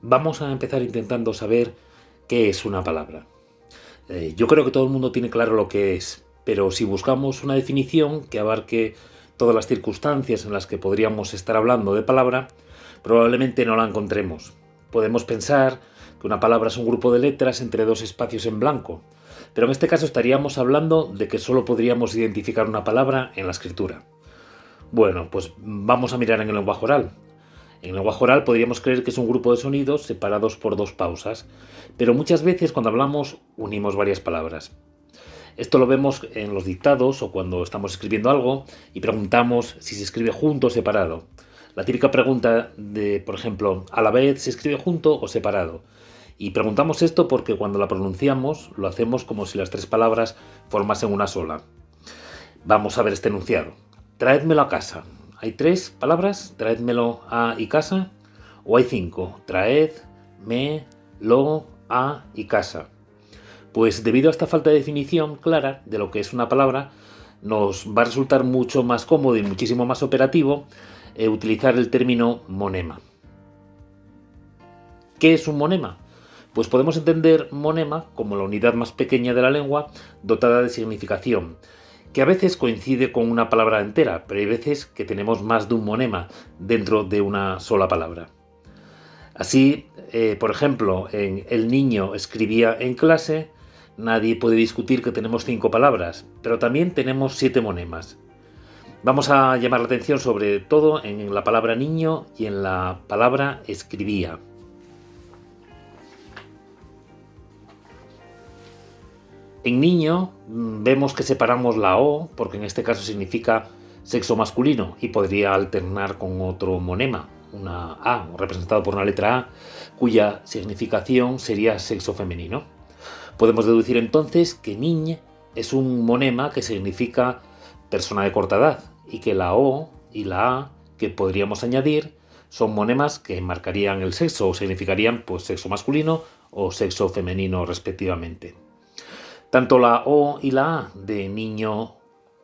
Vamos a empezar intentando saber qué es una palabra. Yo creo que todo el mundo tiene claro lo que es, pero si buscamos una definición que abarque todas las circunstancias en las que podríamos estar hablando de palabra, probablemente no la encontremos. Podemos pensar que una palabra es un grupo de letras entre dos espacios en blanco, pero en este caso estaríamos hablando de que solo podríamos identificar una palabra en la escritura. Bueno, pues vamos a mirar en el lenguaje oral. En el lenguaje oral podríamos creer que es un grupo de sonidos separados por dos pausas, pero muchas veces cuando hablamos unimos varias palabras. Esto lo vemos en los dictados o cuando estamos escribiendo algo y preguntamos si se escribe junto o separado. La típica pregunta de, por ejemplo, ¿a la vez se escribe junto o separado? Y preguntamos esto porque cuando la pronunciamos lo hacemos como si las tres palabras formasen una sola. Vamos a ver este enunciado. Traédmelo a casa. ¿Hay tres palabras? Traédmelo a y casa. ¿O hay cinco? Traed, me, lo, a y casa. Pues debido a esta falta de definición clara de lo que es una palabra, nos va a resultar mucho más cómodo y muchísimo más operativo utilizar el término monema. ¿Qué es un monema? Pues podemos entender monema como la unidad más pequeña de la lengua dotada de significación, que a veces coincide con una palabra entera, pero hay veces que tenemos más de un monema dentro de una sola palabra. Así, por ejemplo, en el niño escribía en clase, nadie puede discutir que tenemos 5 palabras, pero también tenemos 7 monemas. Vamos a llamar la atención sobre todo en la palabra niño y en la palabra escribía. En niño vemos que separamos la O, porque en este caso significa sexo masculino y podría alternar con otro monema, una A, representado por una letra A, cuya significación sería sexo femenino. Podemos deducir entonces que niña es un monema que significa persona de corta edad y que la O y la A que podríamos añadir son monemas que marcarían el sexo o significarían pues sexo masculino o sexo femenino respectivamente. Tanto la O y la A de niño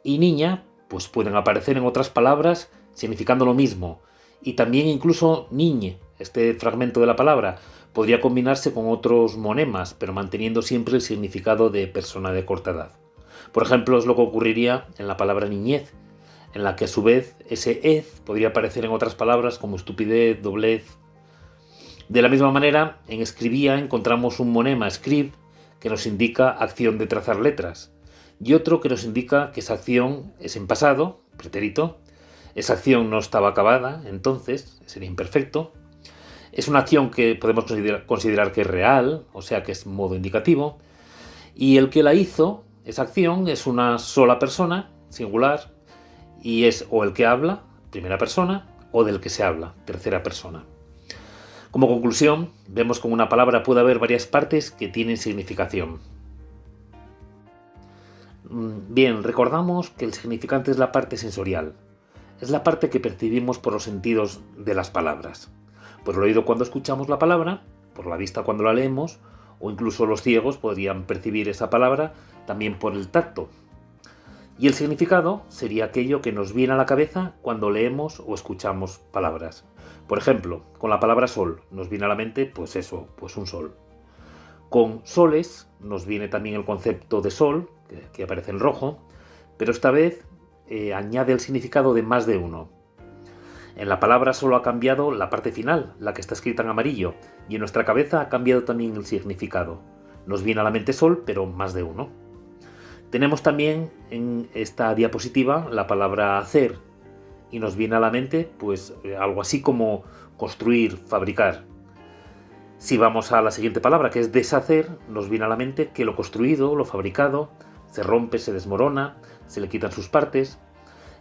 y niña pues pueden aparecer en otras palabras significando lo mismo, y también incluso niñe, este fragmento de la palabra, podría combinarse con otros monemas, pero manteniendo siempre el significado de persona de corta edad. Por ejemplo, es lo que ocurriría en la palabra niñez, en la que a su vez ese ez podría aparecer en otras palabras como estupidez, doblez. De la misma manera, en escribía encontramos un monema scrib que nos indica acción de trazar letras, y otro que nos indica que esa acción es en pasado, pretérito, esa acción no estaba acabada, entonces sería imperfecto, es una acción que podemos considerar que es real, o sea que es modo indicativo, y el que la hizo, esa acción, es una sola persona, singular, y es o el que habla, primera persona, o del que se habla, tercera persona. Como conclusión, vemos que en una palabra puede haber varias partes que tienen significación. Bien, recordamos que el significante es la parte sensorial. Es la parte que percibimos por los sentidos de las palabras. Por el oído cuando escuchamos la palabra, por la vista cuando la leemos, o incluso los ciegos podrían percibir esa palabra también por el tacto. Y el significado sería aquello que nos viene a la cabeza cuando leemos o escuchamos palabras. Por ejemplo, con la palabra sol nos viene a la mente pues eso, pues un sol. Con soles nos viene también el concepto de sol, que aparece en rojo, pero esta vez añade el significado de más de uno. En la palabra solo ha cambiado la parte final, la que está escrita en amarillo, y en nuestra cabeza ha cambiado también el significado. Nos viene a la mente sol, pero más de uno. Tenemos también en esta diapositiva la palabra hacer, y nos viene a la mente pues algo así como construir, fabricar. Si vamos a la siguiente palabra, que es deshacer, nos viene a la mente que lo construido, lo fabricado, se rompe, se desmorona, se le quitan sus partes.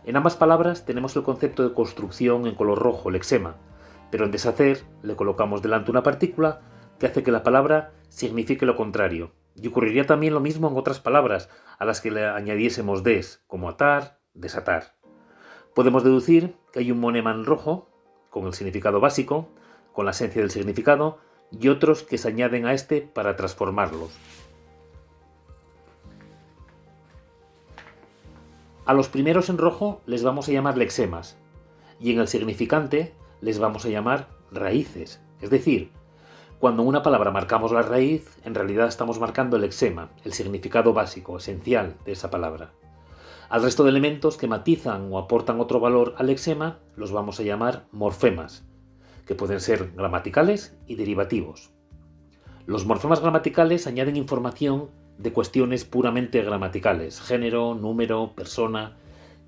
En ambas palabras tenemos el concepto de construcción en color rojo, el eczema, pero en deshacer le colocamos delante una partícula que hace que la palabra signifique lo contrario. Y ocurriría también lo mismo en otras palabras a las que le añadiésemos des, como atar, desatar. Podemos deducir que hay un monema en rojo, con el significado básico, con la esencia del significado, y otros que se añaden a este para transformarlos. A los primeros en rojo les vamos a llamar lexemas, y en el significante les vamos a llamar raíces, es decir, Cuando en una palabra marcamos la raíz, en realidad estamos marcando el lexema, el significado básico, esencial de esa palabra. Al resto de elementos que matizan o aportan otro valor al lexema los vamos a llamar morfemas, que pueden ser gramaticales y derivativos. Los morfemas gramaticales añaden información de cuestiones puramente gramaticales, género, número, persona,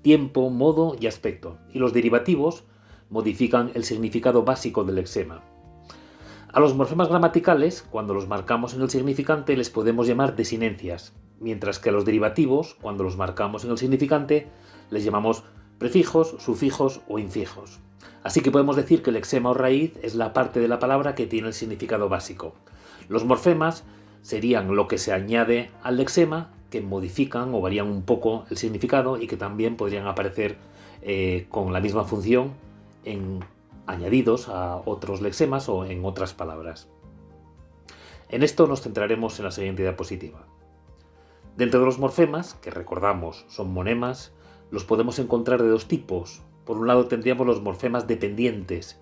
tiempo, modo y aspecto, y los derivativos modifican el significado básico del lexema. A los morfemas gramaticales, cuando los marcamos en el significante, les podemos llamar desinencias, mientras que a los derivativos, cuando los marcamos en el significante, les llamamos prefijos, sufijos o infijos. Así que podemos decir que el lexema o raíz es la parte de la palabra que tiene el significado básico. Los morfemas serían lo que se añade al lexema, que modifican o varían un poco el significado y que también podrían aparecer con la misma función añadidos a otros lexemas o en otras palabras. En esto nos centraremos en la siguiente diapositiva. Dentro de los morfemas, que recordamos son monemas, los podemos encontrar de dos tipos. Por un lado tendríamos los morfemas dependientes,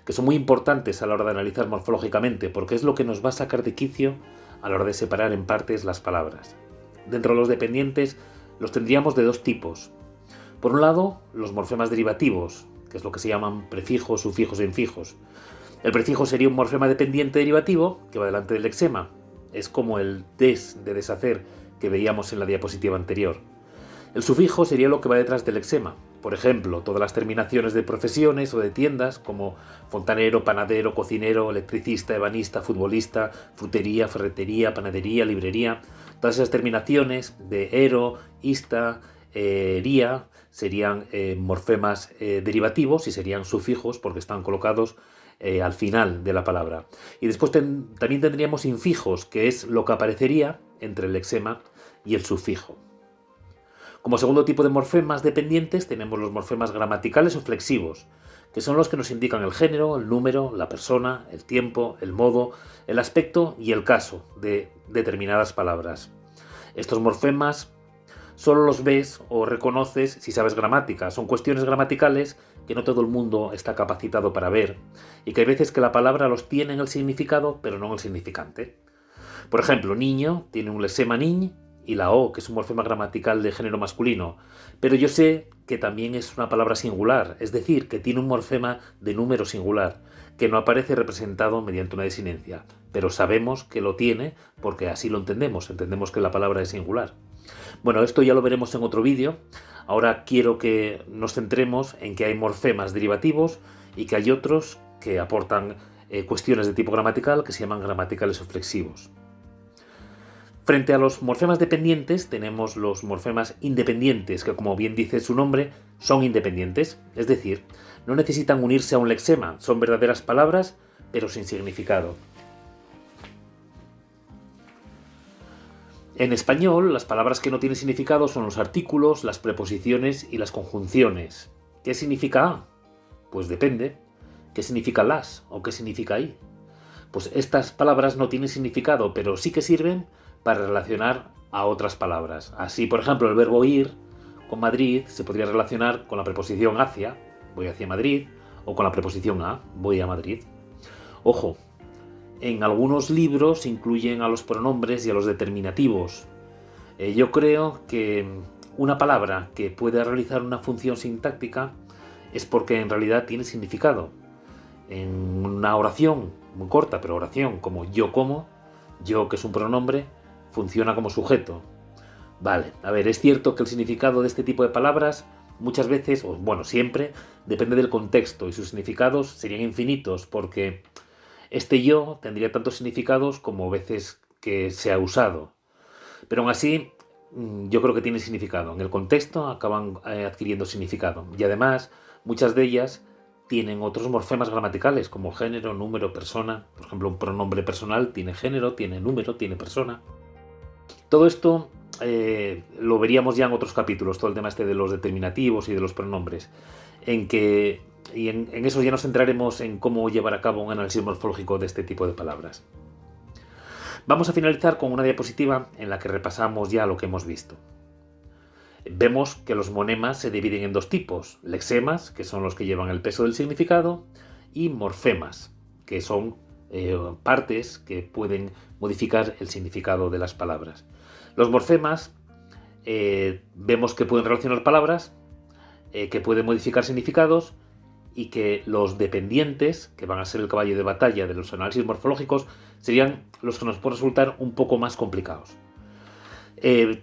que son muy importantes a la hora de analizar morfológicamente, porque es lo que nos va a sacar de quicio a la hora de separar en partes las palabras. Dentro de los dependientes los tendríamos de dos tipos. Por un lado, los morfemas derivativos, que es lo que se llaman prefijos, sufijos e infijos. El prefijo sería un morfema dependiente derivativo que va delante del lexema. Es como el des de deshacer que veíamos en la diapositiva anterior. El sufijo sería lo que va detrás del lexema. Por ejemplo, todas las terminaciones de profesiones o de tiendas como fontanero, panadero, cocinero, electricista, ebanista, futbolista, frutería, ferretería, panadería, librería. Todas esas terminaciones de ero, ista, ría serían morfemas derivativos y serían sufijos porque están colocados al final de la palabra. Y después también tendríamos infijos, que es lo que aparecería entre el lexema y el sufijo. Como segundo tipo de morfemas dependientes tenemos los morfemas gramaticales o flexivos, que son los que nos indican el género, el número, la persona, el tiempo, el modo, el aspecto y el caso de determinadas palabras. Estos morfemas solo los ves o reconoces si sabes gramática. Son cuestiones gramaticales que no todo el mundo está capacitado para ver y que hay veces que la palabra los tiene en el significado pero no en el significante. Por ejemplo, niño tiene un lexema niñ y la o, que es un morfema gramatical de género masculino, pero yo sé que también es una palabra singular, es decir, que tiene un morfema de número singular, que no aparece representado mediante una desinencia, pero sabemos que lo tiene porque así lo entendemos que la palabra es singular. Bueno, esto ya lo veremos en otro vídeo. Ahora quiero que nos centremos en que hay morfemas derivativos y que hay otros que aportan cuestiones de tipo gramatical que se llaman gramaticales o flexivos. Frente a los morfemas dependientes tenemos los morfemas independientes, que como bien dice su nombre, son independientes, es decir, no necesitan unirse a un lexema, son verdaderas palabras, pero sin significado. En español, las palabras que no tienen significado son los artículos, las preposiciones y las conjunciones. ¿Qué significa a? Pues depende. ¿Qué significa las o qué significa y? Pues estas palabras no tienen significado, pero sí que sirven para relacionar a otras palabras. Así, por ejemplo, el verbo ir con Madrid se podría relacionar con la preposición hacia, voy hacia Madrid, o con la preposición a, voy a Madrid. Ojo, en algunos libros incluyen a los pronombres y a los determinativos. Yo creo que una palabra que puede realizar una función sintáctica es porque en realidad tiene significado. En una oración muy corta, pero oración como yo como, yo que es un pronombre, funciona como sujeto. Vale, a ver, es cierto que el significado de este tipo de palabras muchas veces, o bueno, siempre, depende del contexto y sus significados serían infinitos porque este yo tendría tantos significados como veces que se ha usado. Pero aún así, yo creo que tiene significado. En el contexto acaban adquiriendo significado. Y además, muchas de ellas tienen otros morfemas gramaticales como género, número, persona. Por ejemplo, un pronombre personal tiene género, tiene número, tiene persona. Todo esto lo veríamos ya en otros capítulos, todo el tema este de los determinativos y de los pronombres, en eso ya nos centraremos en cómo llevar a cabo un análisis morfológico de este tipo de palabras. Vamos a finalizar con una diapositiva en la que repasamos ya lo que hemos visto. Vemos que los monemas se dividen en dos tipos, lexemas, que son los que llevan el peso del significado, y morfemas, que son partes que pueden modificar el significado de las palabras. Los morfemas vemos que pueden relacionar palabras, que pueden modificar significados, y que los dependientes, que van a ser el caballo de batalla de los análisis morfológicos, serían los que nos pueden resultar un poco más complicados.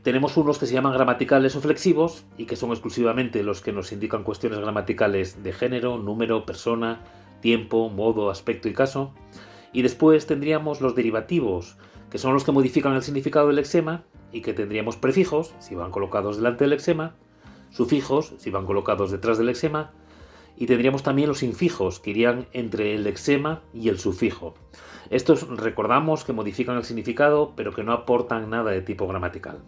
Tenemos unos que se llaman gramaticales o flexivos y que son exclusivamente los que nos indican cuestiones gramaticales de género, número, persona, tiempo, modo, aspecto y caso. Y después tendríamos los derivativos, que son los que modifican el significado del lexema y que tendríamos prefijos, si van colocados delante del lexema, sufijos, si van colocados detrás del lexema, y tendríamos también los infijos, que irían entre el lexema y el sufijo. Estos recordamos que modifican el significado, pero que no aportan nada de tipo gramatical.